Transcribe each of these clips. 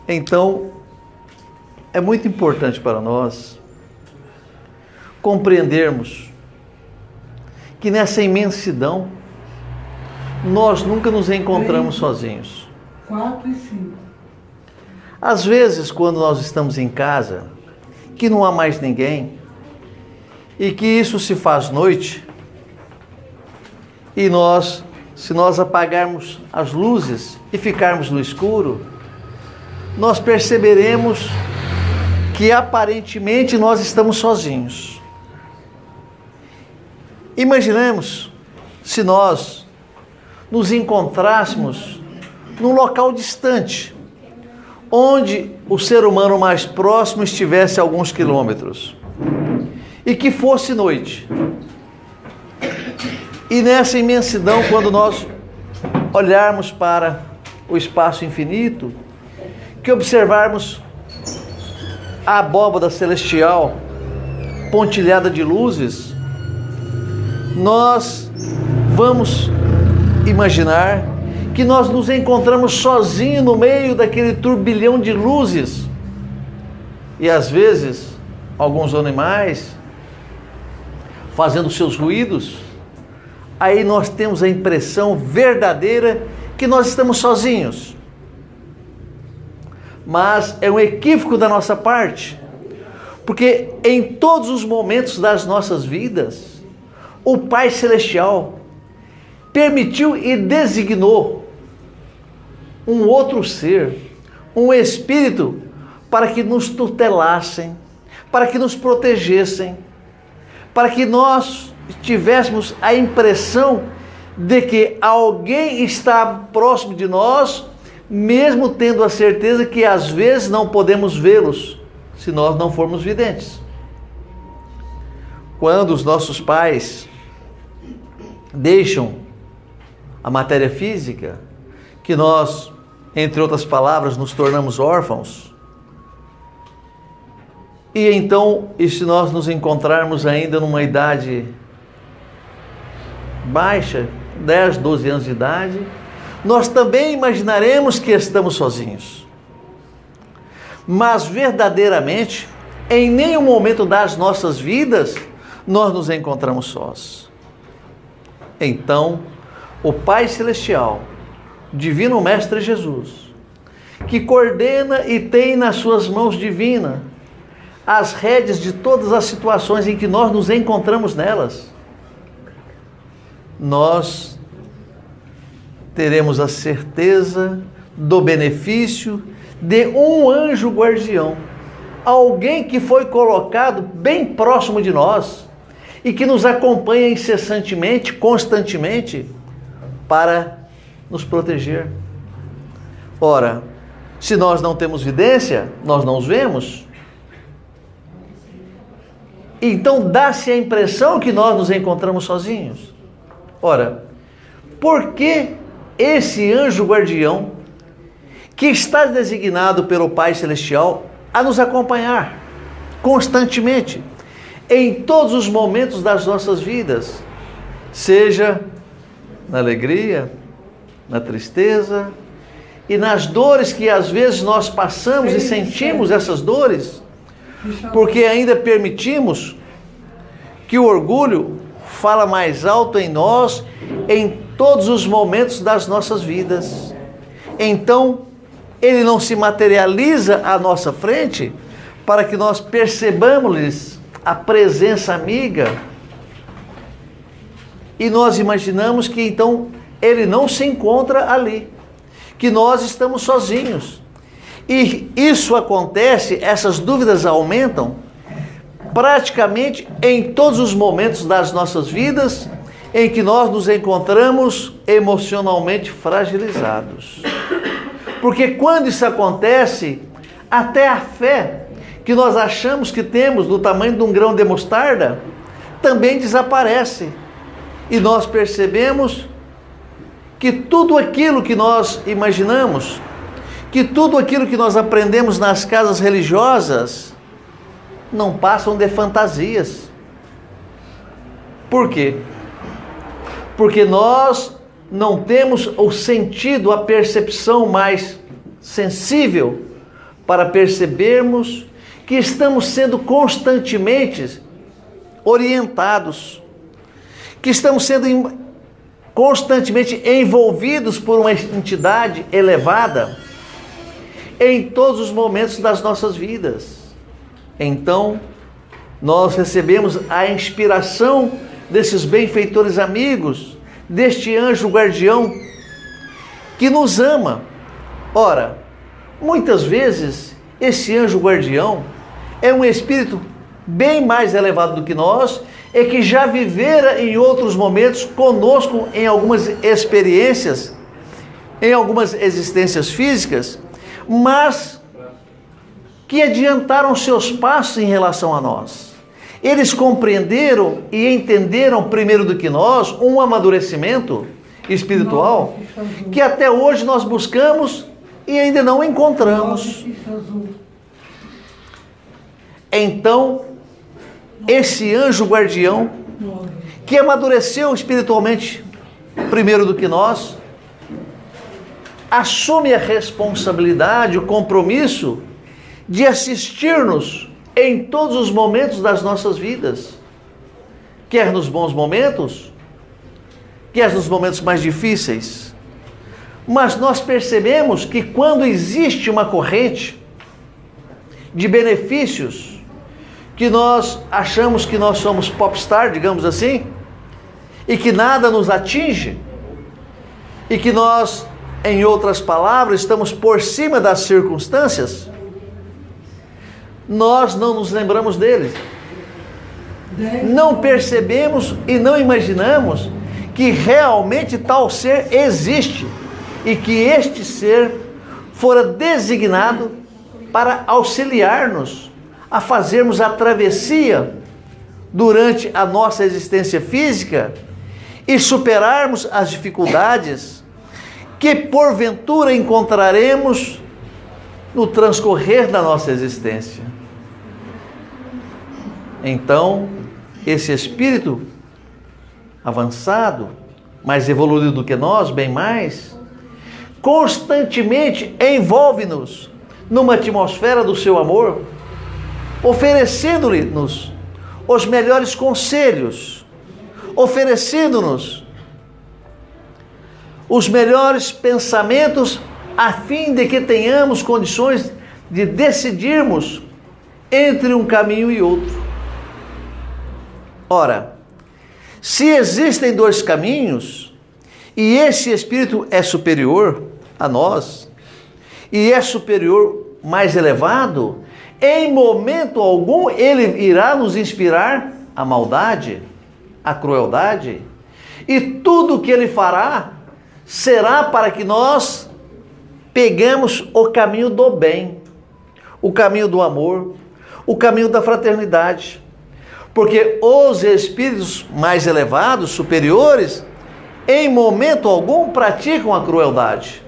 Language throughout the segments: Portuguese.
Então, é muito importante para nós compreendermos que nessa imensidão nós nunca nos encontramos sozinhos. 4 e 5. Às vezes, quando nós estamos em casa, que não há mais ninguém, e que isso se faz noite, e se nós apagarmos as luzes e ficarmos no escuro, nós perceberemos que aparentemente nós estamos sozinhos. Imaginemos se nós nos encontrássemos num local distante, onde o ser humano mais próximo estivesse a alguns quilômetros, e que fosse noite. E nessa imensidão, quando nós olharmos para o espaço infinito, que observarmos a abóbada celestial pontilhada de luzes, nós vamos imaginar que nós nos encontramos sozinhos no meio daquele turbilhão de luzes. E às vezes, alguns animais fazendo seus ruídos, aí nós temos a impressão verdadeira que nós estamos sozinhos. Mas é um equívoco da nossa parte, porque em todos os momentos das nossas vidas, o Pai Celestial permitiu e designou um outro ser, um espírito, para que nos tutelassem, para que nos protegessem, para que nós tivéssemos a impressão de que alguém está próximo de nós, mesmo tendo a certeza que às vezes não podemos vê-los, se nós não formos videntes. Quando os nossos pais deixam a matéria física, que nós, entre outras palavras, nos tornamos órfãos, e então, e se nós nos encontrarmos ainda numa idade baixa, 10, 12 anos de idade, nós também imaginaremos que estamos sozinhos. Mas verdadeiramente, em nenhum momento das nossas vidas, nós nos encontramos sós. Então, o Pai Celestial, Divino Mestre Jesus, que coordena e tem nas suas mãos divinas as rédeas de todas as situações em que nós nos encontramos nelas, nós teremos a certeza do benefício de um anjo guardião, alguém que foi colocado bem próximo de nós e que nos acompanha incessantemente, constantemente, para nos proteger. Ora, se nós não temos vidência, nós não os vemos. Então dá-se a impressão que nós nos encontramos sozinhos. Ora, por que esse anjo guardião, que está designado pelo Pai Celestial a nos acompanhar constantemente, em todos os momentos das nossas vidas, seja na alegria, na tristeza e nas dores que às vezes nós passamos e sentimos essas dores, porque ainda permitimos que o orgulho fala mais alto em nós em todos os momentos das nossas vidas. Então, ele não se materializa à nossa frente para que nós percebamos a presença amiga, e nós imaginamos que então ele não se encontra ali, que nós estamos sozinhos. E isso acontece, essas dúvidas aumentam praticamente em todos os momentos das nossas vidas em que nós nos encontramos emocionalmente fragilizados. Porque quando isso acontece, até a fé que nós achamos que temos do tamanho de um grão de mostarda também desaparece. E nós percebemos que tudo aquilo que nós imaginamos, que tudo aquilo que nós aprendemos nas casas religiosas, não passam de fantasias. Por quê? Porque nós não temos o sentido, a percepção mais sensível para percebermos que estamos sendo constantemente orientados, que estamos sendo constantemente envolvidos por uma entidade elevada em todos os momentos das nossas vidas. Então, nós recebemos a inspiração desses benfeitores amigos, deste anjo guardião que nos ama. Ora, muitas vezes esse anjo guardião é um espírito bem mais elevado do que nós, e que já vivera em outros momentos conosco em algumas experiências, em algumas existências físicas, mas que adiantaram seus passos em relação a nós. Eles compreenderam e entenderam primeiro do que nós um amadurecimento espiritual que até hoje nós buscamos e ainda não encontramos. Então, esse anjo guardião, que amadureceu espiritualmente primeiro do que nós, assume a responsabilidade, o compromisso de assistir-nos em todos os momentos das nossas vidas, quer nos bons momentos, quer nos momentos mais difíceis. Mas nós percebemos que quando existe uma corrente de benefícios, que nós achamos que nós somos popstar, digamos assim, e que nada nos atinge, e que nós, em outras palavras, estamos por cima das circunstâncias, nós não nos lembramos deles. Não percebemos e não imaginamos que realmente tal ser existe, e que este ser fora designado para auxiliar-nos a fazermos a travessia durante a nossa existência física e superarmos as dificuldades que porventura encontraremos no transcorrer da nossa existência. Então, esse espírito avançado, mais evoluído do que nós, bem mais, constantemente envolve-nos numa atmosfera do seu amor, oferecendo-nos os melhores conselhos, oferecendo-nos os melhores pensamentos, a fim de que tenhamos condições de decidirmos entre um caminho e outro. Ora, se existem dois caminhos, e esse espírito é superior a nós, e é superior, mais elevado, em momento algum ele irá nos inspirar a maldade, a crueldade, e tudo o que ele fará será para que nós pegamos o caminho do bem, o caminho do amor, o caminho da fraternidade. Porque os espíritos mais elevados, superiores, em momento algum praticam a crueldade.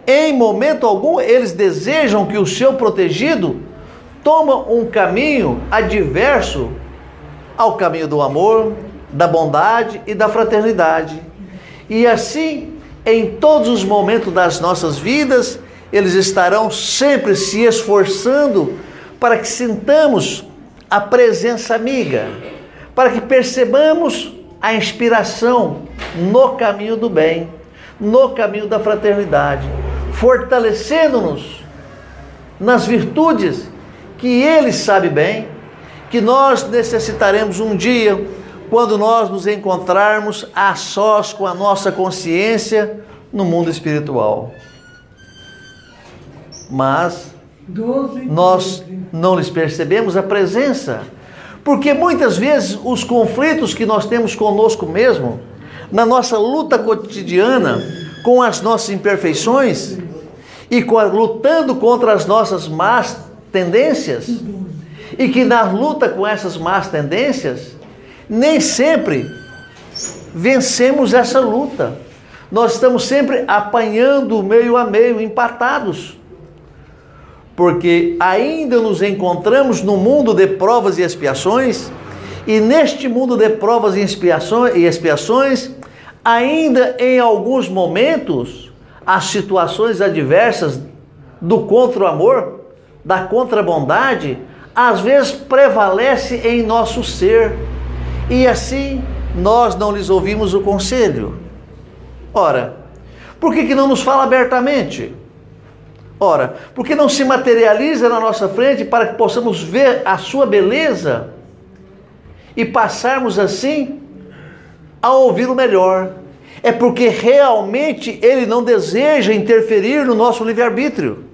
Em momento algum eles desejam que o seu protegido tome um caminho adverso ao caminho do amor, da bondade e da fraternidade. E assim, em todos os momentos das nossas vidas, eles estarão sempre se esforçando para que sintamos a presença amiga, para que percebamos a inspiração no caminho do bem, no caminho da fraternidade, fortalecendo-nos nas virtudes que Ele sabe bem, que nós necessitaremos um dia, quando nós nos encontrarmos a sós com a nossa consciência no mundo espiritual. Mas nós não lhes percebemos a presença, porque muitas vezes os conflitos que nós temos conosco mesmo, na nossa luta cotidiana com as nossas imperfeições e lutando contra as nossas más tendências, e que na luta com essas más tendências, nem sempre vencemos essa luta. Nós estamos sempre apanhando meio a meio, empatados, porque ainda nos encontramos no mundo de provas e expiações, e neste mundo de provas e expiações, ainda em alguns momentos, as situações adversas do contra o amor da contrabondade, às vezes prevalece em nosso ser, e assim nós não lhes ouvimos o conselho. Ora, por que não nos fala abertamente? Ora, por que não se materializa na nossa frente para que possamos ver a sua beleza e passarmos assim a ouvi-lo melhor? É porque realmente ele não deseja interferir no nosso livre-arbítrio.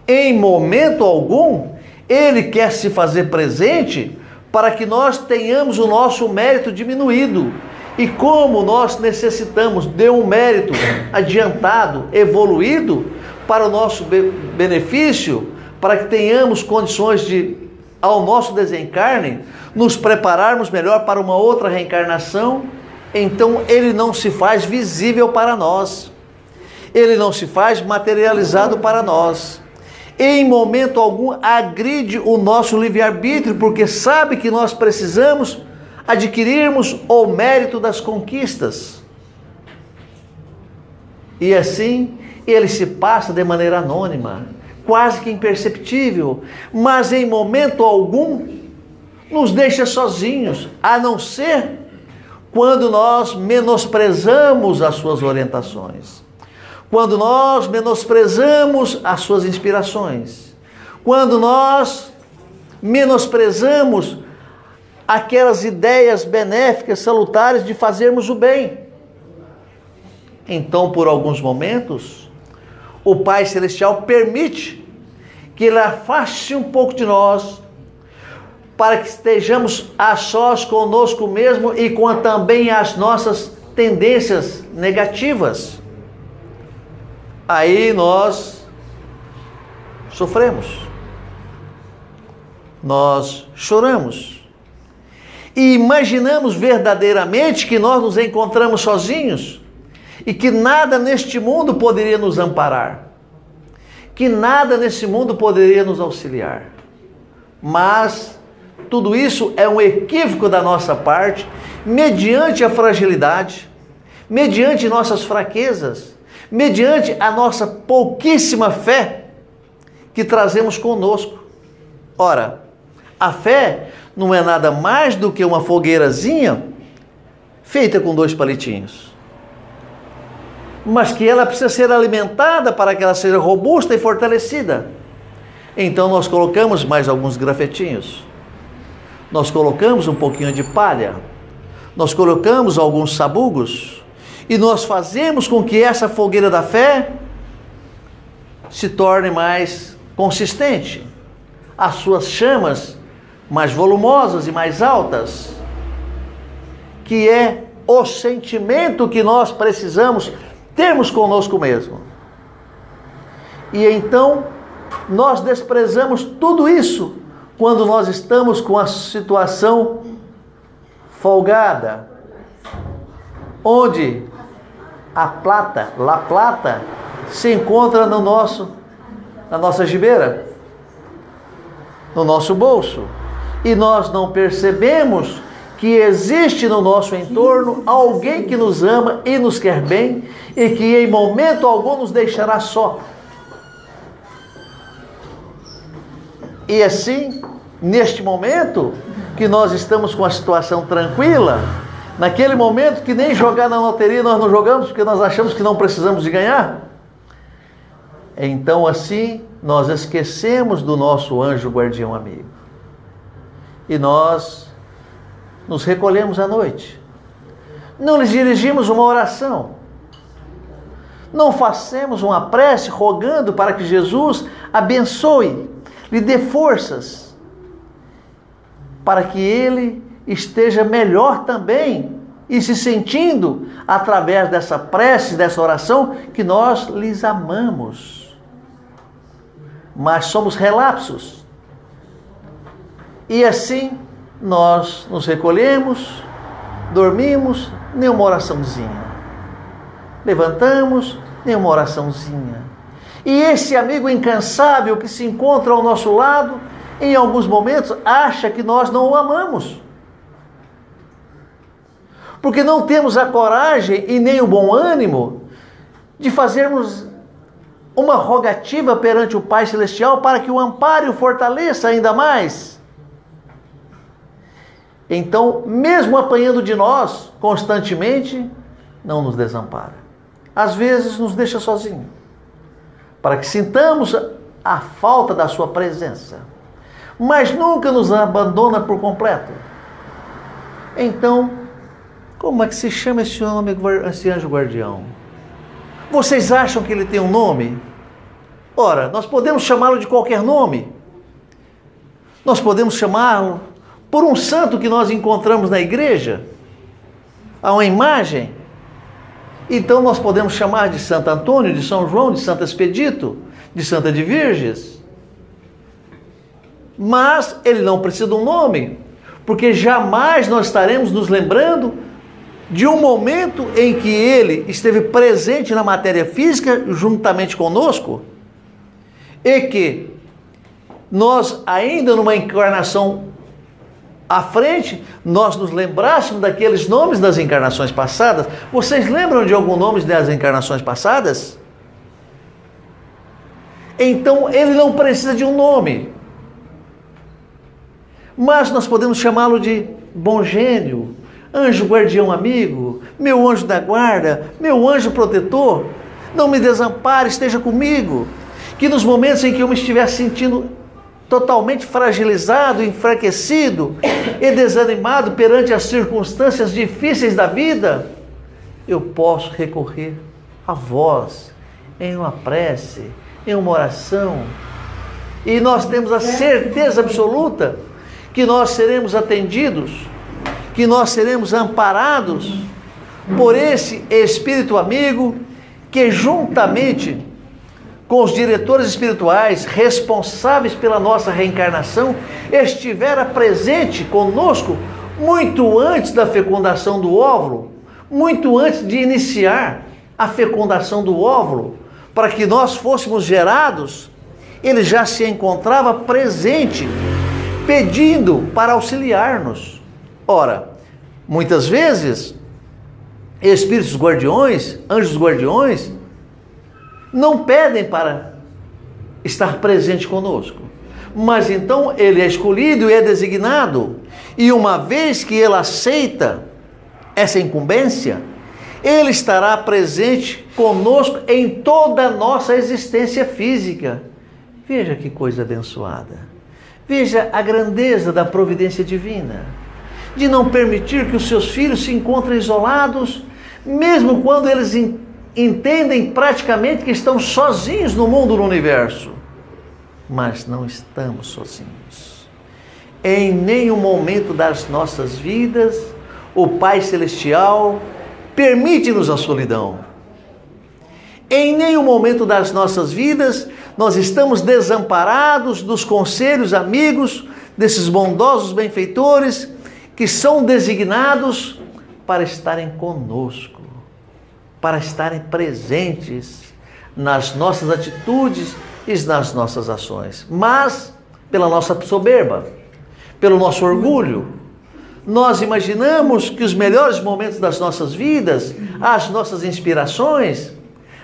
Em momento algum, ele quer se fazer presente para que nós tenhamos o nosso mérito diminuído. E como nós necessitamos de um mérito adiantado, evoluído, para o nosso benefício, para que tenhamos condições de, ao nosso desencarne, nos prepararmos melhor para uma outra reencarnação, então ele não se faz visível para nós, ele não se faz materializado para nós. Em momento algum agride o nosso livre-arbítrio, porque sabe que nós precisamos adquirirmos o mérito das conquistas. E assim ele se passa de maneira anônima, quase que imperceptível, mas em momento algum nos deixa sozinhos, a não ser quando nós menosprezamos as suas orientações, quando nós menosprezamos as suas inspirações, quando nós menosprezamos aquelas ideias benéficas, salutares de fazermos o bem. Então, por alguns momentos, o Pai Celestial permite que Ele afaste um pouco de nós, para que estejamos a sós conosco mesmo e com também as nossas tendências negativas. Aí nós sofremos, nós choramos e imaginamos verdadeiramente que nós nos encontramos sozinhos e que nada neste mundo poderia nos amparar, que nada nesse mundo poderia nos auxiliar. Mas tudo isso é um equívoco da nossa parte, mediante a fragilidade, mediante nossas fraquezas, mediante a nossa pouquíssima fé que trazemos conosco. Ora, a fé não é nada mais do que uma fogueirazinha feita com 2 palitinhos, mas que ela precisa ser alimentada para que ela seja robusta e fortalecida. Então nós colocamos mais alguns grafetinhos, nós colocamos um pouquinho de palha, nós colocamos alguns sabugos e nós fazemos com que essa fogueira da fé se torne mais consistente, as suas chamas mais volumosas e mais altas, que é o sentimento que nós precisamos termos conosco mesmo. E então nós desprezamos tudo isso quando nós estamos com a situação folgada, onde a plata, La Plata, se encontra na nossa gibeira, no nosso bolso, e nós não percebemos que existe no nosso entorno alguém que nos ama e nos quer bem e que em momento algum nos deixará só. E assim, neste momento que nós estamos com a situação tranquila, naquele momento que nem jogar na loteria nós não jogamos porque nós achamos que não precisamos de ganhar, então assim nós esquecemos do nosso anjo guardião amigo e nós nos recolhemos à noite, não lhes dirigimos uma oração, não fazemos uma prece rogando para que Jesus abençoe, lhe dê forças, para que ele esteja melhor também e se sentindo, através dessa prece, dessa oração, que nós lhes amamos. Mas somos relapsos. E assim nós nos recolhemos, dormimos, nenhuma oraçãozinha. Levantamos, nenhuma oraçãozinha. E esse amigo incansável que se encontra ao nosso lado, em alguns momentos, acha que nós não o amamos. Porque não temos a coragem e nem o bom ânimo de fazermos uma rogativa perante o Pai Celestial para que o ampare e o fortaleça ainda mais. Então, mesmo apanhando de nós constantemente, não nos desampara. Às vezes nos deixa sozinho, para que sintamos a falta da sua presença, mas nunca nos abandona por completo. Então, como é que se chama esse nome, esse anjo guardião? Vocês acham que ele tem um nome? Ora, nós podemos chamá-lo de qualquer nome. Nós podemos chamá-lo por um santo que nós encontramos na igreja, a uma imagem. Então nós podemos chamar de Santo Antônio, de São João, de Santo Expedito, de Santa de Virges. Mas ele não precisa de um nome, porque jamais nós estaremos nos lembrando de um momento em que ele esteve presente na matéria física juntamente conosco, e que nós, ainda numa encarnação à frente, nós nos lembrássemos daqueles nomes das encarnações passadas. Vocês lembram de algum nome das encarnações passadas? Então ele não precisa de um nome, mas nós podemos chamá-lo de bom gênio, anjo guardião amigo, meu anjo da guarda, meu anjo protetor. Não me desampare, esteja comigo. Que nos momentos em que eu me estiver sentindo totalmente fragilizado, enfraquecido e desanimado perante as circunstâncias difíceis da vida, eu posso recorrer a vós em uma prece, em uma oração, e nós temos a certeza absoluta que nós seremos atendidos, que nós seremos amparados por esse Espírito amigo que, juntamente com os diretores espirituais responsáveis pela nossa reencarnação, estivera presente conosco muito antes da fecundação do óvulo, muito antes de iniciar a fecundação do óvulo, para que nós fôssemos gerados. Ele já se encontrava presente, pedindo para auxiliar-nos. Ora, muitas vezes, espíritos guardiões, anjos guardiões, não pedem para estar presente conosco, mas então ele é escolhido e é designado, e uma vez que ele aceita essa incumbência, ele estará presente conosco em toda a nossa existência física. Veja que coisa abençoada, veja a grandeza da providência divina, de não permitir que os seus filhos se encontrem isolados, mesmo quando eles entendem praticamente que estão sozinhos no mundo, no universo. Mas não estamos sozinhos. Em nenhum momento das nossas vidas, o Pai Celestial permite-nos a solidão. Em nenhum momento das nossas vidas, nós estamos desamparados dos conselhos amigos desses bondosos benfeitores que são designados para estarem conosco, para estarem presentes nas nossas atitudes e nas nossas ações. Mas, pela nossa soberba, pelo nosso orgulho, nós imaginamos que os melhores momentos das nossas vidas, as nossas inspirações,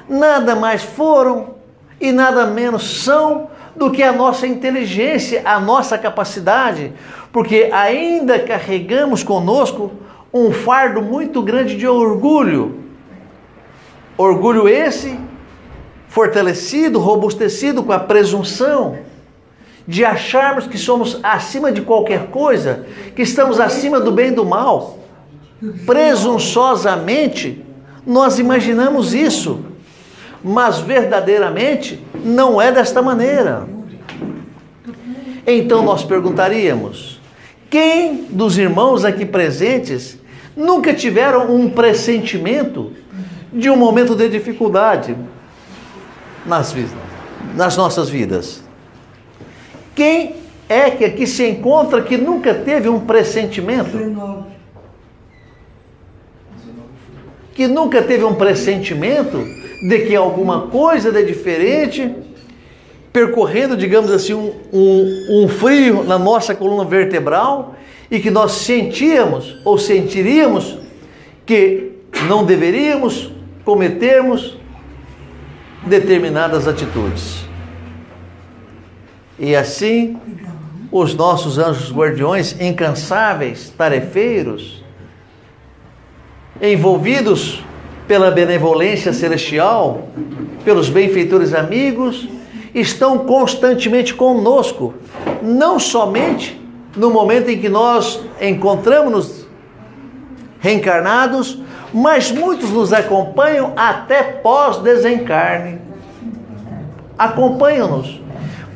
nada mais foram e nada menos são do que a nossa inteligência, a nossa capacidade, porque ainda carregamos conosco um fardo muito grande de orgulho. Orgulho esse fortalecido, robustecido com a presunção de acharmos que somos acima de qualquer coisa, que estamos acima do bem e do mal. Presunçosamente, nós imaginamos isso, mas verdadeiramente não é desta maneira. Então nós perguntaríamos: quem dos irmãos aqui presentes nunca tiveram um pressentimento de um momento de dificuldade nas nossas vidas? Quem é que aqui se encontra que nunca teve um pressentimento? Que nunca teve um pressentimento de que alguma coisa de diferente, percorrendo, digamos assim, um frio na nossa coluna vertebral, e que nós sentíamos ou sentiríamos que não deveríamos cometermos determinadas atitudes. E assim, os nossos anjos guardiões, incansáveis, tarefeiros, envolvidos pela benevolência celestial, pelos benfeitores amigos, estão constantemente conosco, não somente no momento em que nós encontramos-nos reencarnados, mas muitos nos acompanham até pós-desencarne. Acompanham-nos.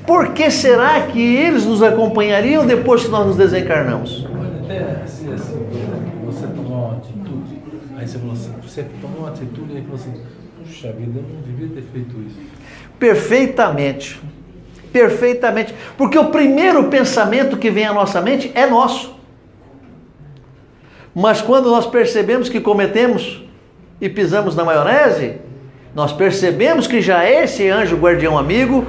Por que será que eles nos acompanhariam depois que nós nos desencarnamos? Até assim, você tomou uma atitude, aí você falou assim, você tomou uma atitude e aí falou assim, puxa vida, eu não devia ter feito isso. Perfeitamente. Perfeitamente. Porque o primeiro pensamento que vem à nossa mente é nosso. Mas quando nós percebemos que cometemos e pisamos na maionese, nós percebemos que já é esse anjo guardião amigo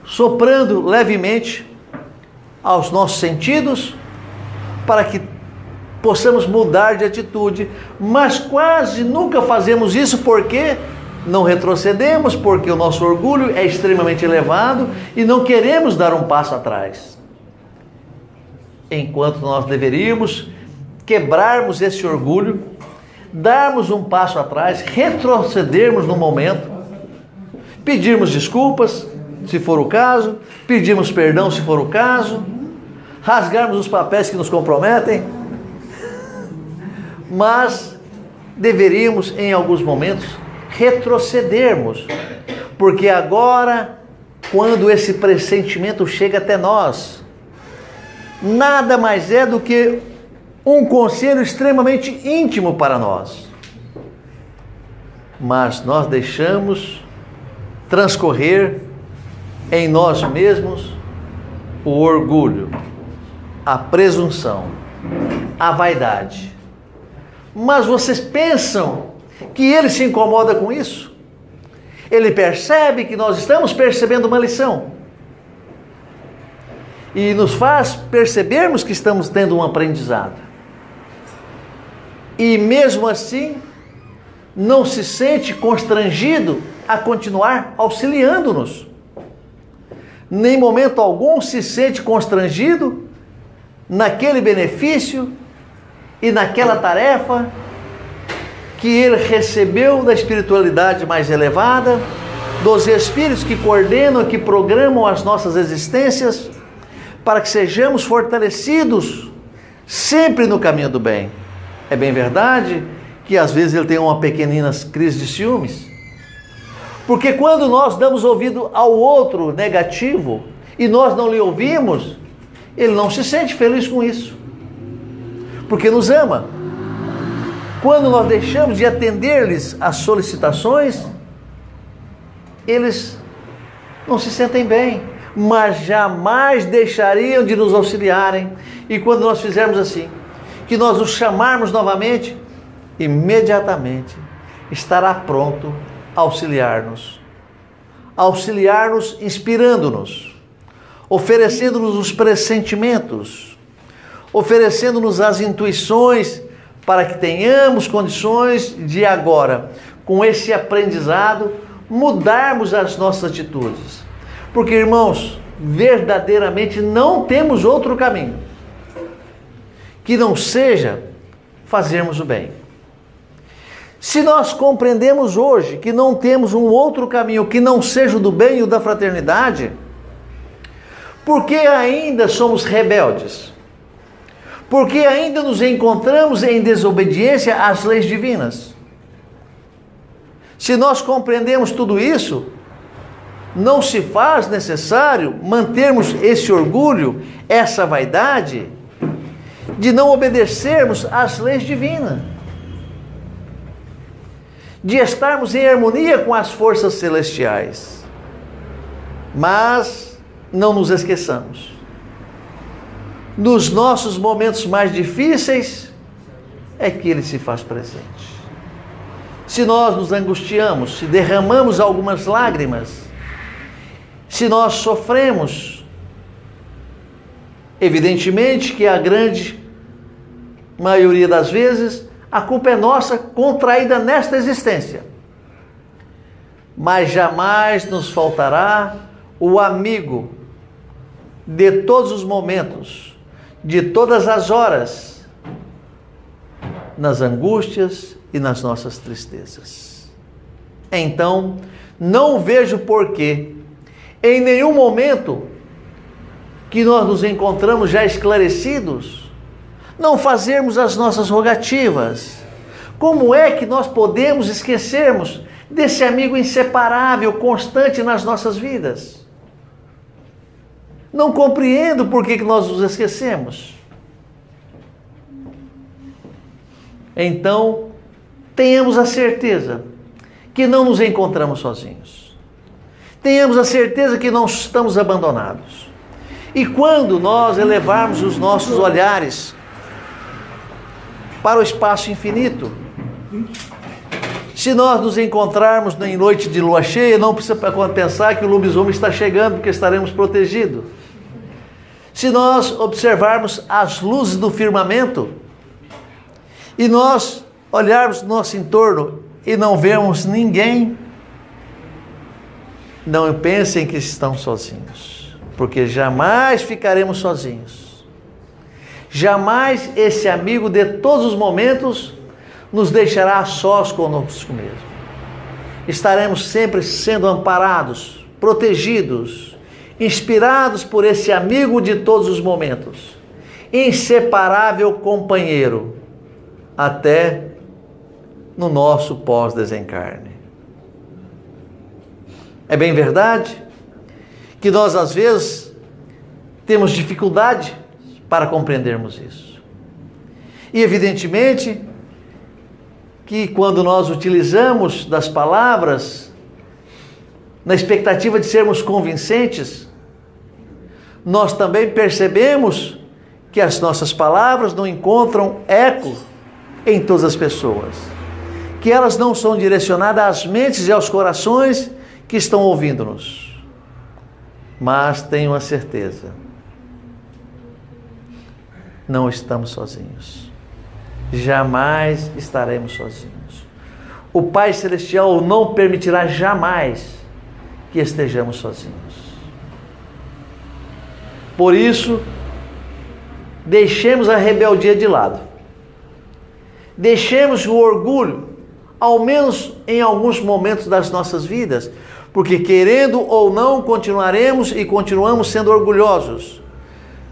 soprando levemente aos nossos sentidos para que possamos mudar de atitude, mas quase nunca fazemos isso porque não retrocedemos, porque o nosso orgulho é extremamente elevado e não queremos dar um passo atrás. Enquanto nós deveríamos quebrarmos esse orgulho, darmos um passo atrás, retrocedermos no momento, pedirmos desculpas, se for o caso, pedirmos perdão, se for o caso, rasgarmos os papéis que nos comprometem, mas deveríamos, em alguns momentos, retrocedermos, porque agora, quando esse pressentimento chega até nós, nada mais é do que um conselho extremamente íntimo para nós. Mas nós deixamos transcorrer em nós mesmos o orgulho, a presunção, a vaidade. Mas vocês pensam que ele se incomoda com isso? Ele percebe que nós estamos percebendo uma lição e nos faz percebermos que estamos tendo um aprendizado. E mesmo assim, não se sente constrangido a continuar auxiliando-nos. Nem momento algum se sente constrangido naquele benefício e naquela tarefa que ele recebeu da espiritualidade mais elevada, dos espíritos que coordenam, que programam as nossas existências, para que sejamos fortalecidos sempre no caminho do bem. É bem verdade que às vezes ele tem uma pequenina crise de ciúmes, porque quando nós damos ouvido ao outro negativo e nós não lhe ouvimos, ele não se sente feliz com isso, porque nos ama. Quando nós deixamos de atender-lhes as solicitações, eles não se sentem bem, mas jamais deixariam de nos auxiliarem. E quando nós fizermos assim, que nós os chamarmos novamente, imediatamente estará pronto a auxiliar-nos, inspirando-nos, oferecendo-nos os pressentimentos, oferecendo-nos as intuições, para que tenhamos condições de agora, com esse aprendizado, mudarmos as nossas atitudes. Porque, irmãos, verdadeiramente não temos outro caminho que não seja fazermos o bem. Se nós compreendemos hoje que não temos um outro caminho que não seja o do bem e o da fraternidade, por que ainda somos rebeldes? Porque ainda nos encontramos em desobediência às leis divinas. Se nós compreendemos tudo isso, não se faz necessário mantermos esse orgulho, essa vaidade, de não obedecermos às leis divinas, de estarmos em harmonia com as forças celestiais. Mas não nos esqueçamos, nos nossos momentos mais difíceis é que ele se faz presente. Se nós nos angustiamos, se derramamos algumas lágrimas, se nós sofremos, evidentemente que a grande maioria das vezes a culpa é nossa, contraída nesta existência. mas jamais nos faltará o amigo de todos os momentos, de todas as horas, nas angústias e nas nossas tristezas. Então, não vejo porquê, em nenhum momento que nós nos encontramos já esclarecidos, não fazermos as nossas rogativas. Como é que nós podemos esquecermos desse amigo inseparável, constante nas nossas vidas? Não compreendo por que nós nos esquecemos. Então, tenhamos a certeza que não nos encontramos sozinhos. Tenhamos a certeza que não estamos abandonados. E quando nós elevarmos os nossos olhares para o espaço infinito, se nós nos encontrarmos em noite de lua cheia, não precisa pensar que o lobisomem está chegando, porque estaremos protegidos. Se nós observarmos as luzes do firmamento e nós olharmos no nosso entorno e não vermos ninguém, não pensem que estão sozinhos, porque jamais ficaremos sozinhos. Jamais esse amigo de todos os momentos nos deixará a sós conosco mesmo. Estaremos sempre sendo amparados, protegidos, inspirados por esse amigo de todos os momentos, inseparável companheiro, até no nosso pós-desencarne. É bem verdade que nós às vezes temos dificuldade para compreendermos isso. E evidentemente que quando nós utilizamos das palavras na expectativa de sermos convincentes, nós também percebemos que as nossas palavras não encontram eco em todas as pessoas, que elas não são direcionadas às mentes e aos corações que estão ouvindo-nos. Mas tenho a certeza, não estamos sozinhos. Jamais estaremos sozinhos. O Pai Celestial não permitirá jamais que estejamos sozinhos. Por isso, deixemos a rebeldia de lado. Deixemos o orgulho, ao menos em alguns momentos das nossas vidas, porque querendo ou não, continuaremos e continuamos sendo orgulhosos.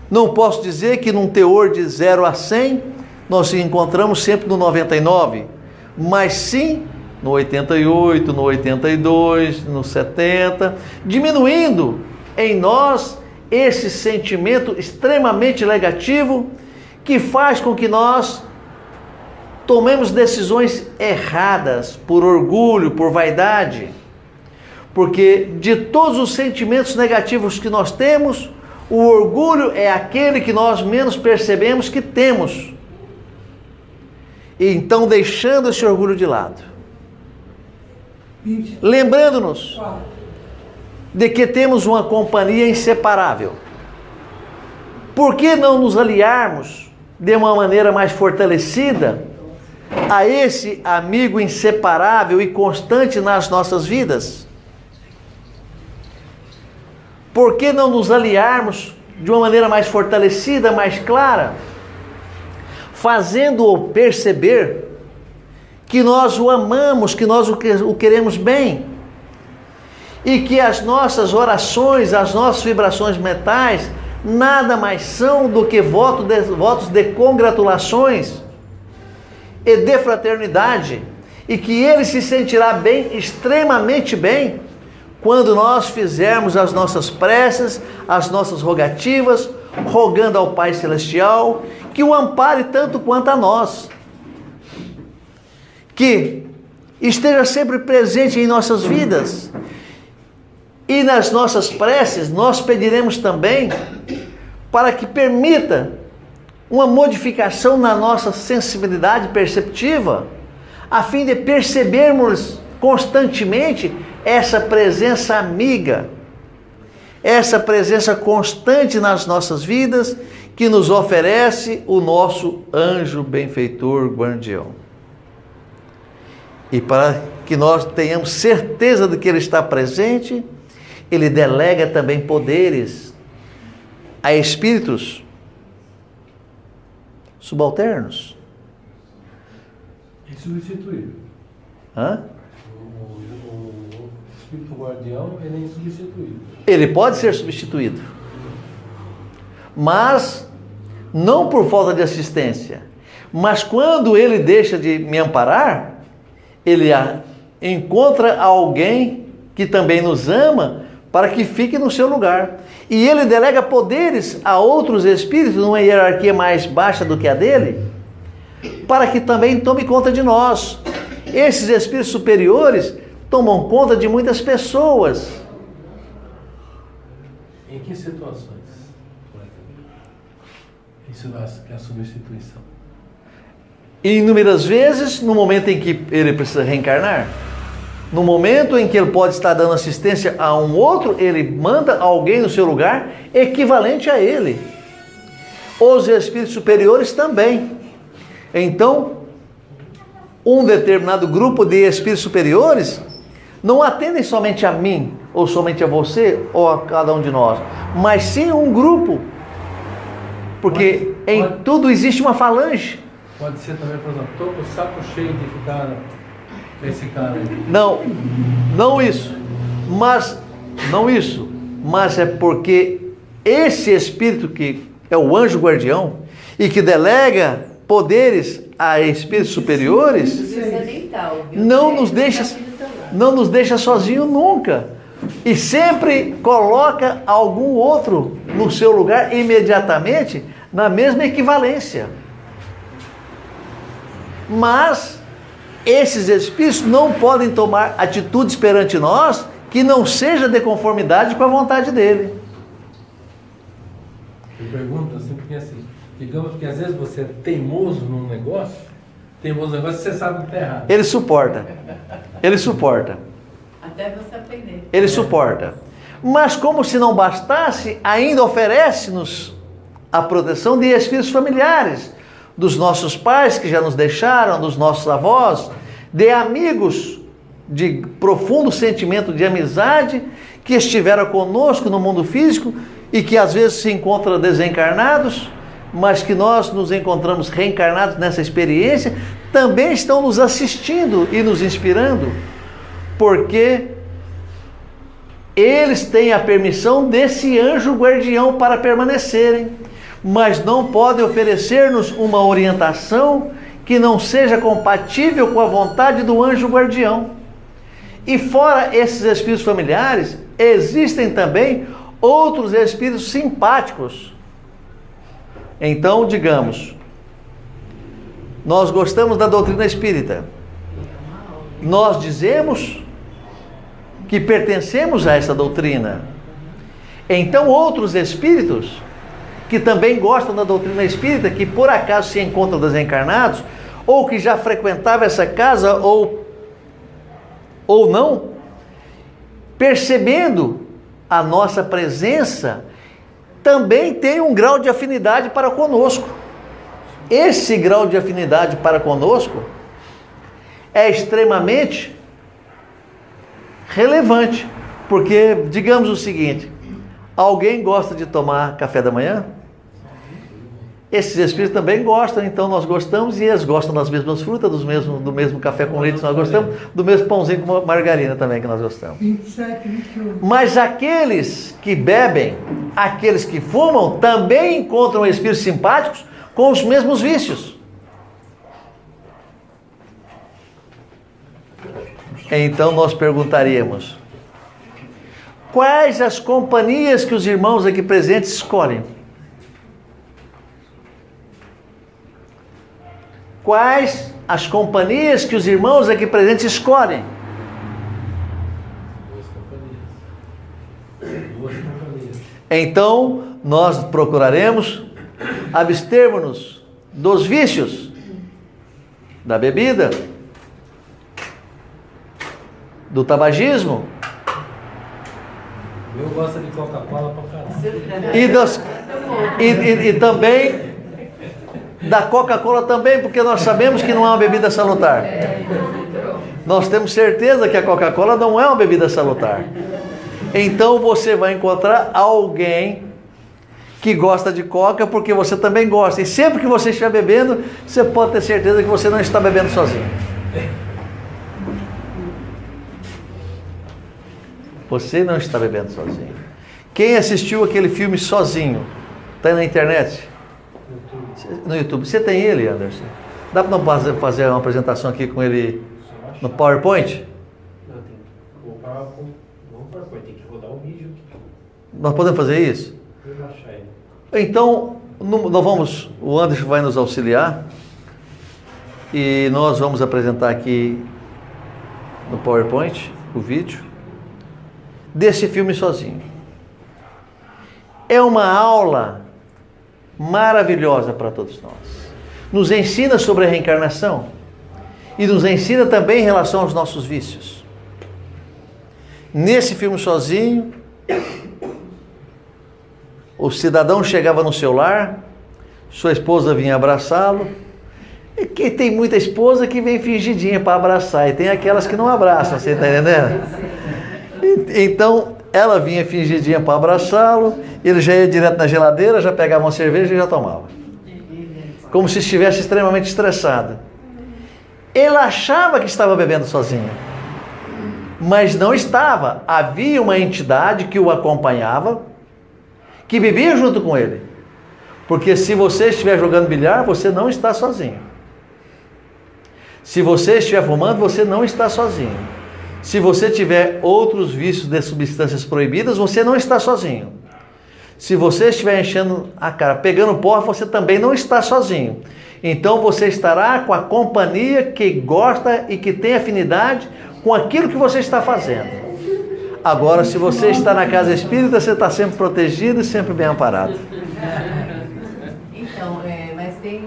Não posso dizer que num teor de 0 a 100, nós nos encontramos sempre no 99, mas sim no 88, no 82, no 70, diminuindo em nós esse sentimento extremamente negativo que faz com que nós tomemos decisões erradas por orgulho, por vaidade, porque de todos os sentimentos negativos que nós temos, o orgulho é aquele que nós menos percebemos que temos. E então, deixando esse orgulho de lado, lembrando-nos de que temos uma companhia inseparável, por que não nos aliarmos de uma maneira mais fortalecida a esse amigo inseparável e constante nas nossas vidas? Por que não nos aliarmos de uma maneira mais fortalecida, mais clara, fazendo-o perceber que nós o amamos, que nós o queremos bem, e que as nossas orações, as nossas vibrações mentais, nada mais são do que votos de congratulações e de fraternidade, e que ele se sentirá bem, extremamente bem, quando nós fizermos as nossas preces, as nossas rogativas, rogando ao Pai Celestial que o ampare tanto quanto a nós, que esteja sempre presente em nossas vidas. E nas nossas preces nós pediremos também para que permita uma modificação na nossa sensibilidade perceptiva, a fim de percebermos constantemente essa presença amiga, essa presença constante nas nossas vidas, que nos oferece o nosso anjo benfeitor guardião. E para que nós tenhamos certeza de que Ele está presente, Ele delega também poderes a espíritos subalternos. Insubstituível. Hã? O espírito guardião, ele é insubstituível. Ele pode ser substituído, mas não por falta de assistência. Mas quando ele deixa de me amparar, ele encontra alguém que também nos ama para que fique no seu lugar. E ele delega poderes a outros espíritos numa hierarquia mais baixa do que a dele, para que também tome conta de nós. Esses espíritos superiores tomam conta de muitas pessoas. Em que situações? Isso é a substituição. Inúmeras vezes, no momento em que ele precisa reencarnar, no momento em que ele pode estar dando assistência a um outro, ele manda alguém no seu lugar equivalente a ele. Os espíritos superiores também. Então, um determinado grupo de espíritos superiores não atendem somente a mim, ou somente a você, ou a cada um de nós, mas sim um grupo. Porque em tudo existe uma falange. Pode ser também, por exemplo, estou com o saco cheio de ficar com esse cara aí. Não isso. Mas é porque esse espírito que é o anjo guardião e que delega poderes a espíritos superiores, não nos deixa sozinho nunca. E sempre coloca algum outro no seu lugar imediatamente, na mesma equivalência. Mas esses espíritos não podem tomar atitudes perante nós que não seja de conformidade com a vontade dele. Eu pergunto assim, porque assim, digamos que às vezes você é teimoso num negócio, você sabe que está errado. Ele suporta. Até você aprender. Ele suporta. Mas como se não bastasse, ainda oferece-nos a proteção de espíritos familiares, dos nossos pais que já nos deixaram, dos nossos avós, de amigos de profundo sentimento de amizade que estiveram conosco no mundo físico e que às vezes se encontram desencarnados, mas que nós nos encontramos reencarnados nessa experiência, também estão nos assistindo e nos inspirando, porque eles têm a permissão desse anjo guardião para permanecerem, mas não podem oferecer-nos uma orientação que não seja compatível com a vontade do anjo guardião. E fora esses espíritos familiares, existem também outros espíritos simpáticos. Então, digamos, nós gostamos da doutrina espírita. Nós dizemos que pertencemos a essa doutrina. Então, outros espíritos que também gostam da doutrina espírita, que por acaso se encontram desencarnados, ou que já frequentavam essa casa, ou não, percebendo a nossa presença, também tem um grau de afinidade para conosco. Esse grau de afinidade para conosco é extremamente relevante, porque, digamos o seguinte, alguém gosta de tomar café da manhã? Esses espíritos também gostam, então nós gostamos, e eles gostam das mesmas frutas, do mesmo café com leite que nós gostamos, do mesmo pãozinho com margarina também que nós gostamos. 27, 21. Mas aqueles que bebem, aqueles que fumam, também encontram espíritos simpáticos com os mesmos vícios. Então nós perguntaríamos: quais as companhias que os irmãos aqui presentes escolhem? Quais as companhias que os irmãos aqui presentes escolhem? Duas companhias. Então, nós procuraremos abstermos-nos dos vícios, da bebida, do tabagismo, Eu gosto de Coca-Cola pra caralho. e também da Coca-Cola também, porque nós sabemos que não é uma bebida salutar. Nós temos certeza que a Coca-Cola não é uma bebida salutar. Então você vai encontrar alguém que gosta de Coca porque você também gosta. E sempre que você estiver bebendo, você pode ter certeza que você não está bebendo sozinho. Você não está bebendo sozinho. Quem assistiu aquele filme Sozinho? Está na internet? No YouTube. Você tem ele, Anderson? Dá para não fazer uma apresentação aqui com ele no PowerPoint? Não, tem que colocar no PowerPoint, tem que rodar o vídeo. Nós podemos fazer isso? Eu vou achar ele. Então, o Anderson vai nos auxiliar e nós vamos apresentar aqui no PowerPoint o vídeo desse filme Sozinho. É uma aula maravilhosa para todos nós. Nos ensina sobre a reencarnação e nos ensina também em relação aos nossos vícios. Nesse filme Sozinho, o cidadão chegava no seu lar, sua esposa vinha abraçá-lo, e que tem muita esposa que vem fingidinha para abraçar, e tem aquelas que não abraçam, você está entendendo? Então, ela vinha fingidinha para abraçá-lo, ele já ia direto na geladeira, já pegava uma cerveja e já tomava. Como se estivesse extremamente estressado. Ele achava que estava bebendo sozinho, mas não estava. Havia uma entidade que o acompanhava, que bebia junto com ele. Porque se você estiver jogando bilhar, você não está sozinho. Se você estiver fumando, você não está sozinho. Se você tiver outros vícios de substâncias proibidas, você não está sozinho. Se você estiver enchendo a cara, pegando porra, você também não está sozinho. Então você estará com a companhia que gosta e que tem afinidade com aquilo que você está fazendo. Agora, se você está na casa espírita, você está sempre protegido e sempre bem amparado. Então, mas tem...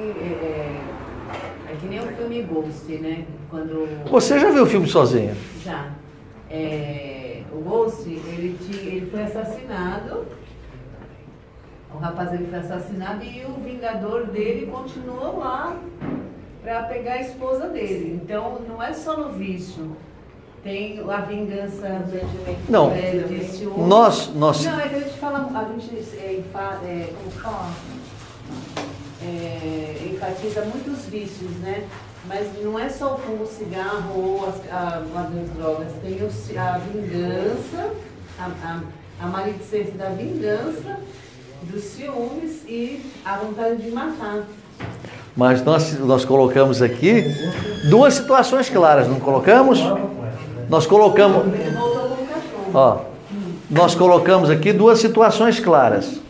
É que nem o filme Ghost, né? Quando... Você já viu o filme Sozinho? Já. O Ghost, ele foi assassinado. O rapaz ele foi assassinado e o vingador dele continuou lá para pegar a esposa dele. Então, não é só no vício. Tem a vingança não, de ciúme. Nós... Não, é que a gente fala, como fala? Enfatiza muitos vícios, né? Mas não é só o fumo, o cigarro ou as drogas. Tem a vingança, a maledicência da vingança, dos ciúmes e a vontade de matar. Mas nós colocamos aqui duas situações claras, não colocamos? Nós colocamos, nós colocamos aqui duas situações claras.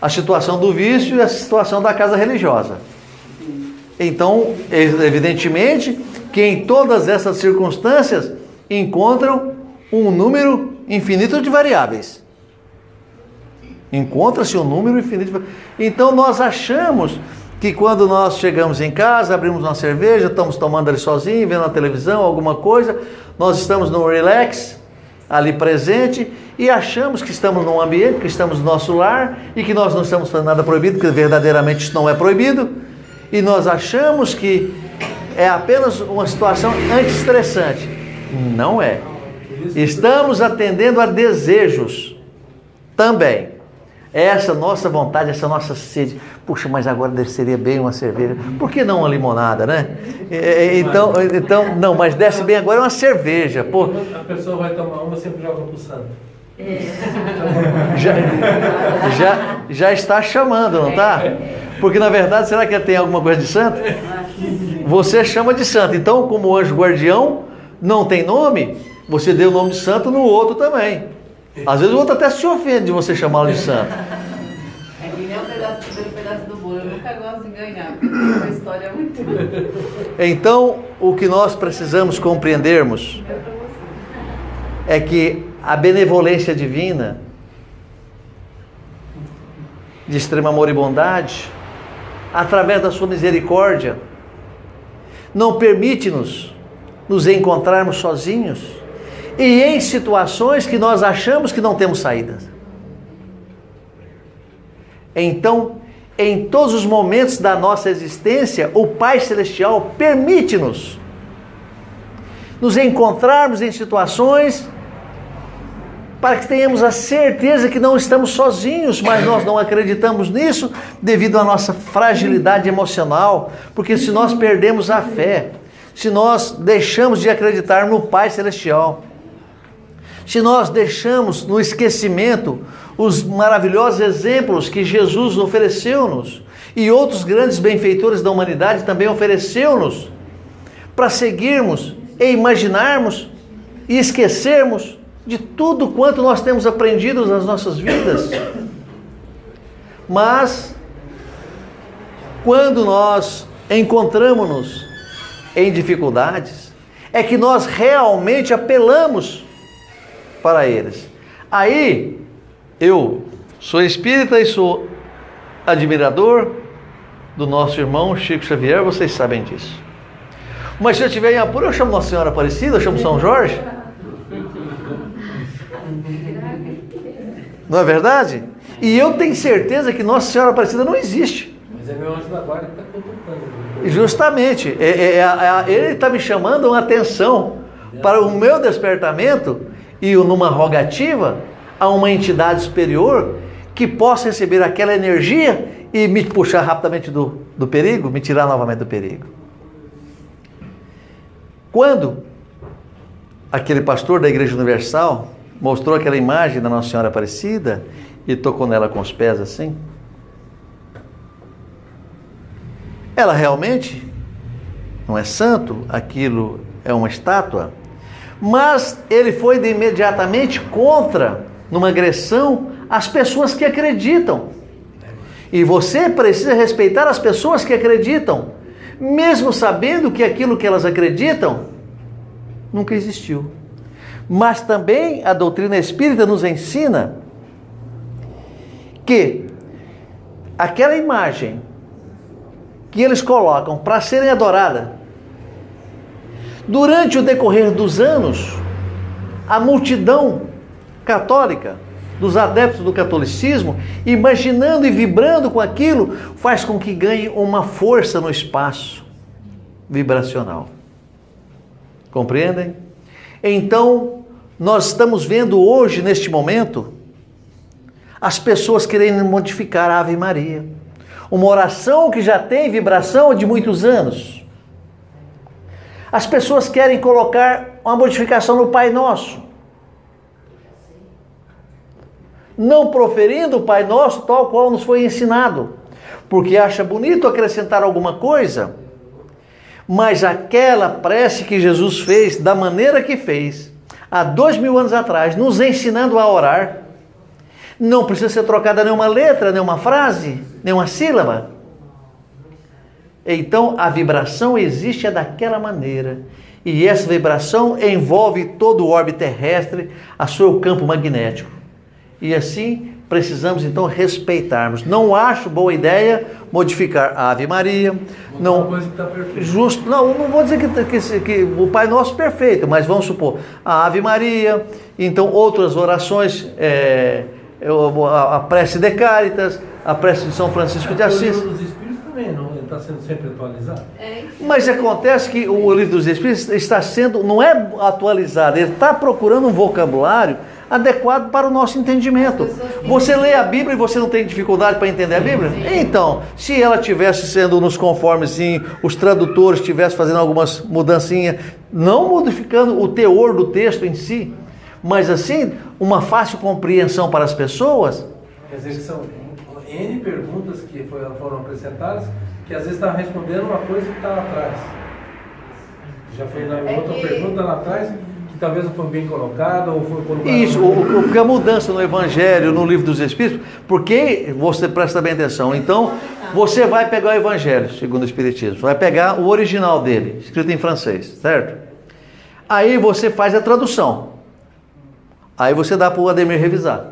A situação do vício e a situação da casa religiosa. Então, evidentemente, que em todas essas circunstâncias encontram um número infinito de variáveis. Encontra-se um número infinito de variáveis. Então, nós achamos que quando nós chegamos em casa, abrimos uma cerveja, estamos tomando ali sozinho, vendo a televisão, alguma coisa, nós estamos no relax, ali presente, e achamos que estamos num ambiente, que estamos no nosso lar, e que nós não estamos fazendo nada proibido, porque verdadeiramente isso não é proibido, e nós achamos que é apenas uma situação antiestressante. Não é. Estamos atendendo a desejos também. Essa nossa vontade, essa nossa sede. Puxa, mas agora desceria bem uma cerveja. Por que não uma limonada, né? Então, não, mas desce bem agora uma cerveja. Pô. A pessoa vai tomar uma, sempre joga pro santo. Já está chamando, não está? Porque na verdade, será que tem alguma coisa de santo? Você chama de santo. Então, como o anjo guardião não tem nome, você deu o nome de santo no outro também. Às vezes o outro até se ofende de você chamá-lo de santo. É que nem o pedaço do bolo. Eu nunca gosto de ganhar, porque a história é muito... Então, o que nós precisamos compreendermos é que a benevolência divina, de extremo amor e bondade, através da sua misericórdia, não permite-nos nos encontrarmos sozinhos e em situações que nós achamos que não temos saída. Então, em todos os momentos da nossa existência, o Pai Celestial permite-nos nos encontrarmos em situações para que tenhamos a certeza que não estamos sozinhos, mas nós não acreditamos nisso devido à nossa fragilidade emocional, porque se nós perdemos a fé, se nós deixamos de acreditar no Pai Celestial, se nós deixamos no esquecimento os maravilhosos exemplos que Jesus ofereceu-nos e outros grandes benfeitores da humanidade também ofereceu-nos para seguirmos e imaginarmos e esquecermos de tudo quanto nós temos aprendido nas nossas vidas. Mas quando nós encontramos-nos em dificuldades, é que nós realmente apelamos para eles. Aí, eu sou espírita e sou admirador do nosso irmão Chico Xavier, vocês sabem disso. Mas se eu estiver em apuro, eu chamo Nossa Senhora Aparecida, eu chamo São Jorge. Não é verdade? E eu tenho certeza que Nossa Senhora Aparecida não existe. Mas é meu anjo da guarda que está contemplando. Justamente, ele está me chamando uma atenção para o meu despertamento e numa rogativa a uma entidade superior que possa receber aquela energia e me puxar rapidamente do perigo, me tirar novamente do perigo. Quando aquele pastor da Igreja Universal mostrou aquela imagem da Nossa Senhora Aparecida e tocou nela com os pés assim, ela realmente não é santo, aquilo é uma estátua, mas ele foi imediatamente contra, numa agressão, as pessoas que acreditam. E você precisa respeitar as pessoas que acreditam, mesmo sabendo que aquilo que elas acreditam nunca existiu. Mas também a doutrina espírita nos ensina que aquela imagem que eles colocam para serem adorada, durante o decorrer dos anos, a multidão católica, dos adeptos do catolicismo, imaginando e vibrando com aquilo, faz com que ganhe uma força no espaço vibracional. Compreendem? Então, nós estamos vendo hoje, neste momento, as pessoas querendo modificar a Ave Maria. Uma oração que já tem vibração de muitos anos. As pessoas querem colocar uma modificação no Pai Nosso, não proferindo o Pai Nosso tal qual nos foi ensinado, porque acha bonito acrescentar alguma coisa, mas aquela prece que Jesus fez, da maneira que fez, há 2000 anos atrás, nos ensinando a orar, não precisa ser trocada nenhuma letra, nenhuma frase, nenhuma sílaba. Então a vibração existe daquela maneira, e essa vibração envolve todo o orbe terrestre, a seu campo magnético. E assim precisamos então respeitarmos. Não acho boa ideia modificar a Ave Maria. Não, uma coisa que está perfeita. Justo, não vou dizer que o Pai Nosso perfeito, mas vamos supor a Ave Maria, então outras orações, a prece de Cáritas, a prece de São Francisco de Assis. O livro dos Espíritos também não está sendo sempre atualizado. Mas acontece que o livro dos Espíritos está sendo, não é atualizado, ele está procurando um vocabulário adequado para o nosso entendimento. Você lê a Bíblia e você não tem dificuldade para entender a Bíblia? Então, se ela tivesse sendo nos conformes, sim, os tradutores estivessem fazendo algumas mudancinhas, não modificando o teor do texto em si, mas assim, uma fácil compreensão para as pessoas. Quer dizer que são N perguntas que foram apresentadas, que às vezes está respondendo uma coisa que está lá atrás. Já foi na outra pergunta lá atrás, que talvez não foi bem colocada, ou foi colocada... Isso, porque a mudança no Evangelho, no Livro dos Espíritos, porque você presta bem atenção, então você vai pegar o Evangelho, segundo o Espiritismo, vai pegar o original dele, escrito em francês, certo? Aí você faz a tradução, aí você dá para o Ademir revisar.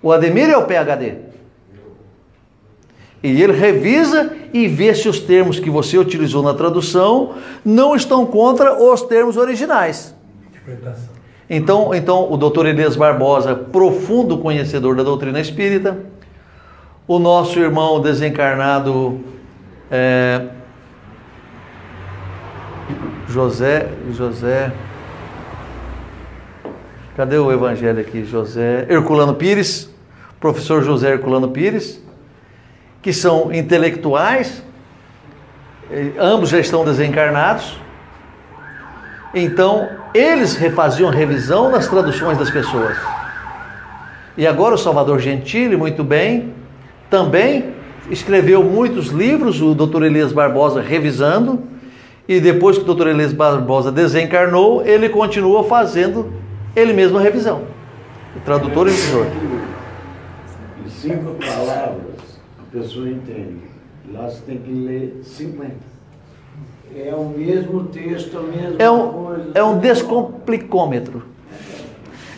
O Ademir é o PhD. E ele revisa e vê se os termos que você utilizou na tradução não estão contra os termos originais. Interpretação. Então o Dr. Elias Barbosa, profundo conhecedor da doutrina espírita, o nosso irmão desencarnado José. Cadê o evangelho aqui? José Herculano Pires, professor José Herculano Pires, que são intelectuais, ambos já estão desencarnados. Então, eles faziam revisão nas traduções das pessoas. E agora o Salvador Gentili, muito bem, também escreveu muitos livros, o Dr. Elias Barbosa revisando, e depois que o Dr. Elias Barbosa desencarnou, ele continuou fazendo ele mesmo a revisão. O tradutor e revisor. Em 5 palavras, a pessoa entende. Lá você tem que ler 50. É o mesmo texto, a mesma coisa. É um descomplicômetro.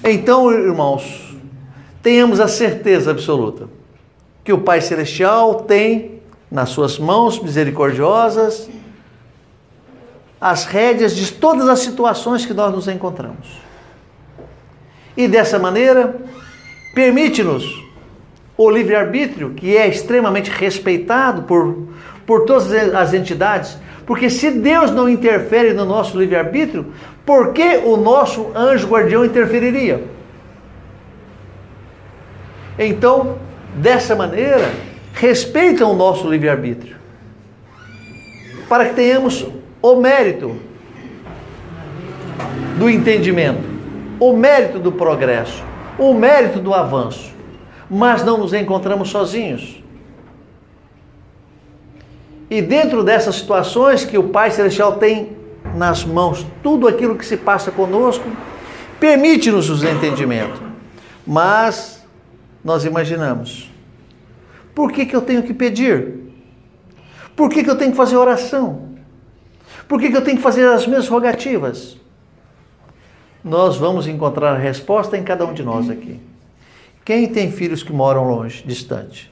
Então, irmãos, tenhamos a certeza absoluta que o Pai Celestial tem nas suas mãos misericordiosas as rédeas de todas as situações que nós nos encontramos. E dessa maneira, permite-nos o livre-arbítrio, que é extremamente respeitado por todas as entidades, porque se Deus não interfere no nosso livre-arbítrio, por que o nosso anjo guardião interferiria? Então, dessa maneira, respeitam o nosso livre-arbítrio, para que tenhamos o mérito do entendimento, o mérito do progresso, o mérito do avanço, mas não nos encontramos sozinhos. E dentro dessas situações que o Pai Celestial tem nas mãos tudo aquilo que se passa conosco, permite-nos o entendimento. Mas nós imaginamos, por que eu tenho que pedir? Por que eu tenho que fazer oração? Por que eu tenho que fazer as minhas rogativas? Nós vamos encontrar a resposta em cada um de nós aqui. Quem tem filhos que moram longe, distante?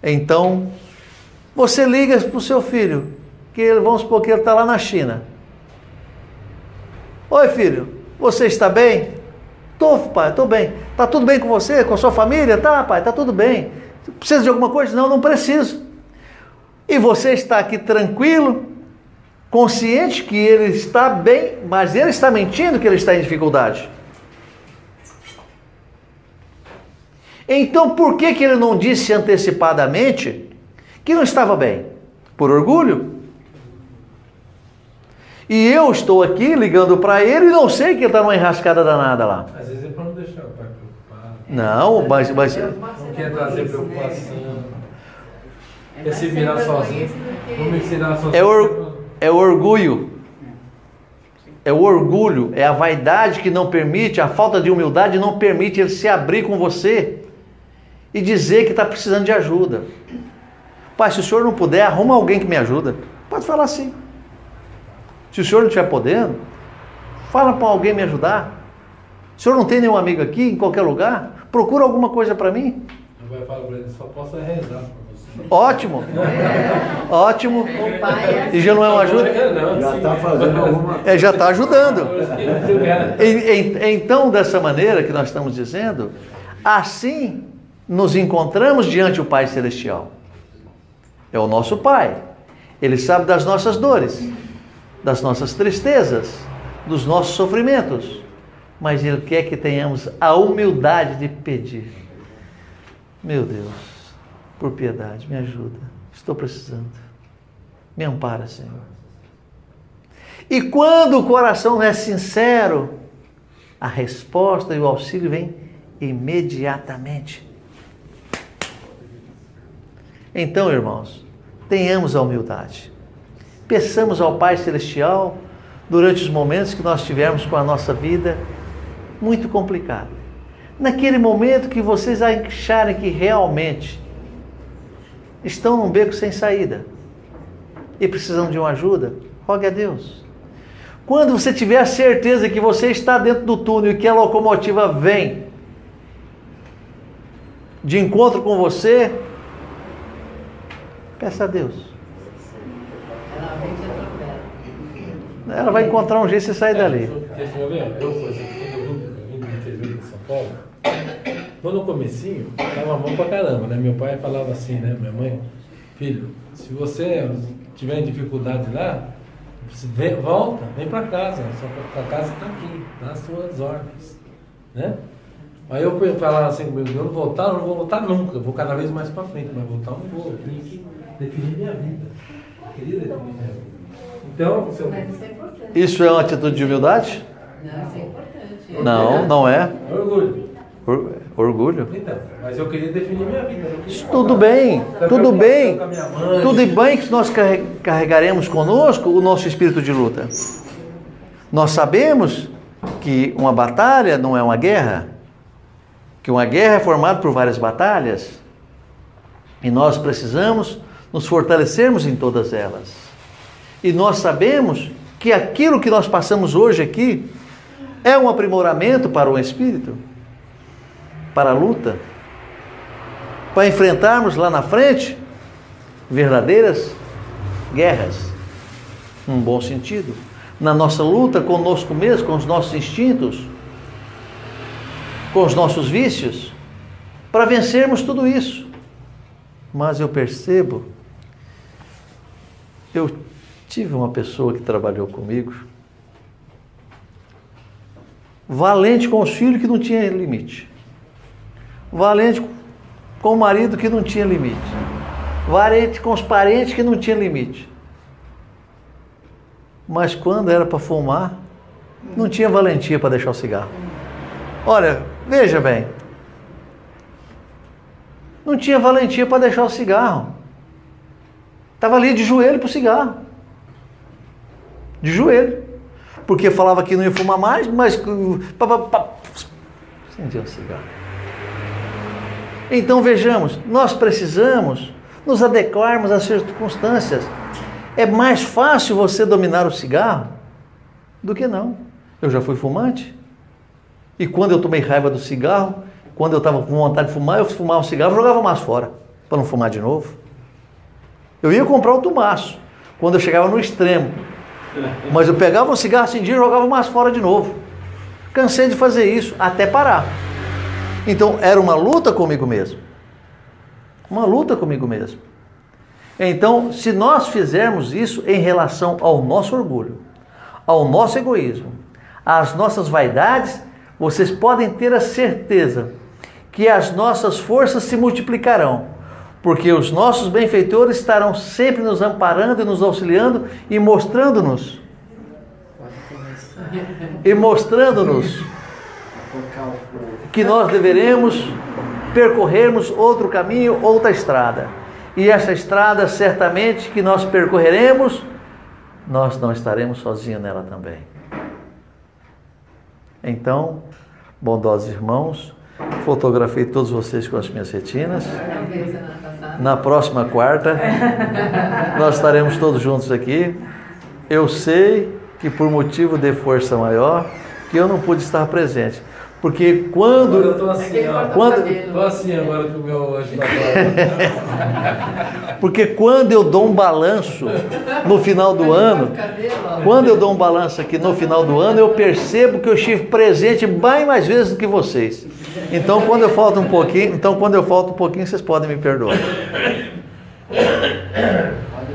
Então, você liga para o seu filho, que vamos supor que ele está lá na China. Oi, filho, você está bem? Tô, pai, estou bem. Está tudo bem com você, com a sua família? Tá, pai, está tudo bem. Precisa de alguma coisa? Não, não preciso. E você está aqui tranquilo, consciente que ele está bem, mas ele está mentindo que ele está em dificuldade. Então, por que ele não disse antecipadamente que não estava bem? Por orgulho? E eu estou aqui ligando para ele e não sei que ele está numa enrascada danada lá. Às vezes é para não deixar o pai preocupado. Não, mas Não quer trazer preocupação. Quer se virar sozinho. Vamos ensinar sozinho. é o orgulho. É o orgulho, é a vaidade que não permite, a falta de humildade não permite ele se abrir com você e dizer que está precisando de ajuda. Pai, se o senhor não puder, arruma alguém que me ajuda. Pode falar assim. Se o senhor não estiver podendo, fala para alguém me ajudar. O senhor não tem nenhum amigo aqui, em qualquer lugar? Procura alguma coisa para mim. Eu vou falar para ele, só posso rezar para você. Ótimo. Ótimo. E já não é uma ajuda? Já está fazendo alguma coisa. Já está ajudando. Então, dessa maneira que nós estamos dizendo, assim nos encontramos diante do Pai Celestial. É o nosso Pai. Ele sabe das nossas dores, das nossas tristezas, dos nossos sofrimentos. Mas Ele quer que tenhamos a humildade de pedir. Meu Deus, por piedade, me ajuda. Estou precisando. Me ampara, Senhor. E quando o coração é sincero, a resposta e o auxílio vem imediatamente. Então, irmãos, tenhamos a humildade. Peçamos ao Pai Celestial, durante os momentos que nós tivermos com a nossa vida muito complicada. Naquele momento que vocês acharem que realmente estão num beco sem saída e precisam de uma ajuda, rogue a Deus. Quando você tiver a certeza que você está dentro do túnel e que a locomotiva vem de encontro com você, peça a Deus. Ela vai encontrar um jeito de você sair dali. Eu, por exemplo, quando eu vim do interior de São Paulo, quando no comecinho, estava bom pra caramba, né? Meu pai falava assim, né? Minha mãe, filho, se você tiver em dificuldade lá, volta, vem para casa. A casa está aqui, nas suas ordens. Né? Aí eu falava assim comigo, eu não vou voltar nunca, eu vou cada vez mais para frente, mas voltar eu não vou, eu tenho que definir minha vida. Eu queria definir minha vida. Então, Mas isso é importante. Isso é uma atitude de humildade? Não, isso é importante. Não, não é. É orgulho. Orgulho? Então, mas eu queria definir minha vida. Tudo bem, tudo bem. Com a minha mãe. Tudo bem que nós carregaremos conosco o nosso espírito de luta. Nós sabemos que uma batalha não é uma guerra, que uma guerra é formada por várias batalhas, e nós precisamos nos fortalecermos em todas elas. E nós sabemos que aquilo que nós passamos hoje aqui é um aprimoramento para o espírito, para a luta, para enfrentarmos lá na frente verdadeiras guerras, num bom sentido, na nossa luta conosco mesmo, com os nossos instintos, com os nossos vícios, para vencermos tudo isso. Mas eu percebo, eu tive uma pessoa que trabalhou comigo, valente com os filhos que não tinha limite, valente com o marido que não tinha limite, valente com os parentes que não tinha limite. Mas quando era para fumar, não tinha valentia para deixar o cigarro. Olha, veja bem, não tinha valentia para deixar o cigarro. Estava ali de joelho para o cigarro. De joelho. Porque falava que não ia fumar mais, mas acendia o cigarro. Então vejamos, nós precisamos nos adequarmos às circunstâncias. É mais fácil você dominar o cigarro do que não. Eu já fui fumante. E quando eu tomei raiva do cigarro, quando eu estava com vontade de fumar, eu fumava o cigarro e jogava o maço fora, para não fumar de novo. Eu ia comprar outro maço, quando eu chegava no extremo. Mas eu pegava um cigarro, acendia e jogava o maço fora de novo. Cansei de fazer isso, até parar. Então, era uma luta comigo mesmo. Uma luta comigo mesmo. Então, se nós fizermos isso em relação ao nosso orgulho, ao nosso egoísmo, às nossas vaidades, vocês podem ter a certeza que as nossas forças se multiplicarão, porque os nossos benfeitores estarão sempre nos amparando e nos auxiliando e mostrando-nos que nós deveremos percorrermos outro caminho, outra estrada. E essa estrada, certamente, que nós percorreremos, nós não estaremos sozinhos nela também. Então, bondosos irmãos, fotografei todos vocês com as minhas retinas. Na próxima quarta, nós estaremos todos juntos aqui. Eu sei que por motivo de força maior, que eu não pude estar presente. Porque quando... Eu estou assim, estou assim agora com o meu ajudador. Porque quando eu dou um balanço no final do ano, quando eu dou um balanço aqui no final do ano, eu percebo que eu estive presente bem mais vezes do que vocês. Então quando eu falto um pouquinho, vocês podem me perdoar. Pode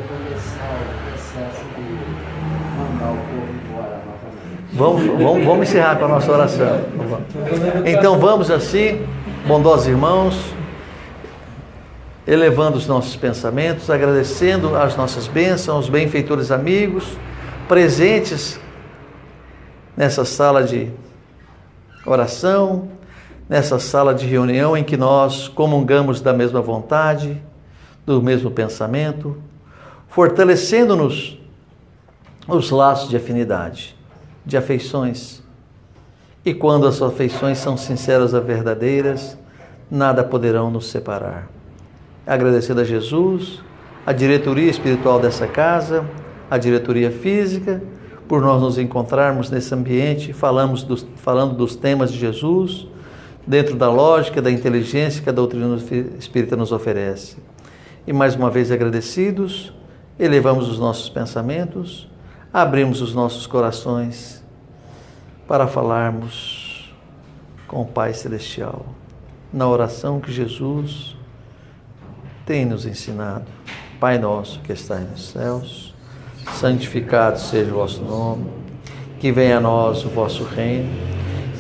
começar o processo de mandar o povo embora novamente. Vamos encerrar com a nossa oração. Então vamos assim, bondosos irmãos, elevando os nossos pensamentos, agradecendo as nossas bênçãos, aos benfeitores amigos, presentes nessa sala de oração, nessa sala de reunião em que nós comungamos da mesma vontade, do mesmo pensamento, fortalecendo-nos os laços de afinidade, de afeições. E quando as afeições são sinceras e verdadeiras, nada poderão nos separar. Agradecendo a Jesus, a diretoria espiritual dessa casa, a diretoria física, por nós nos encontrarmos nesse ambiente, falando dos temas de Jesus, dentro da lógica, da inteligência que a doutrina espírita nos oferece. E mais uma vez agradecidos, elevamos os nossos pensamentos, abrimos os nossos corações para falarmos com o Pai Celestial, na oração que Jesus tem nos ensinado. Pai nosso que estais nos céus, santificado seja o vosso nome, que venha a nós o vosso reino,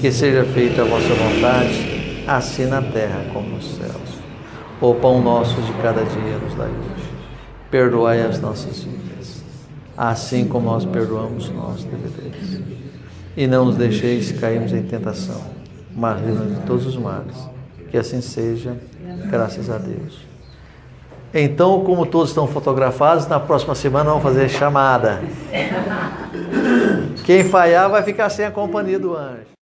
que seja feita a vossa vontade, assim na terra como nos céus. O pão nosso de cada dia nos dai hoje. Perdoai as nossas dívidas, assim como nós perdoamos nossos devedores. E não nos deixeis cairmos em tentação, mas livrai-nos de todos os males. Que assim seja, graças a Deus. Então, como todos estão fotografados, na próxima semana vamos fazer chamada. Quem falhar vai ficar sem a companhia do anjo.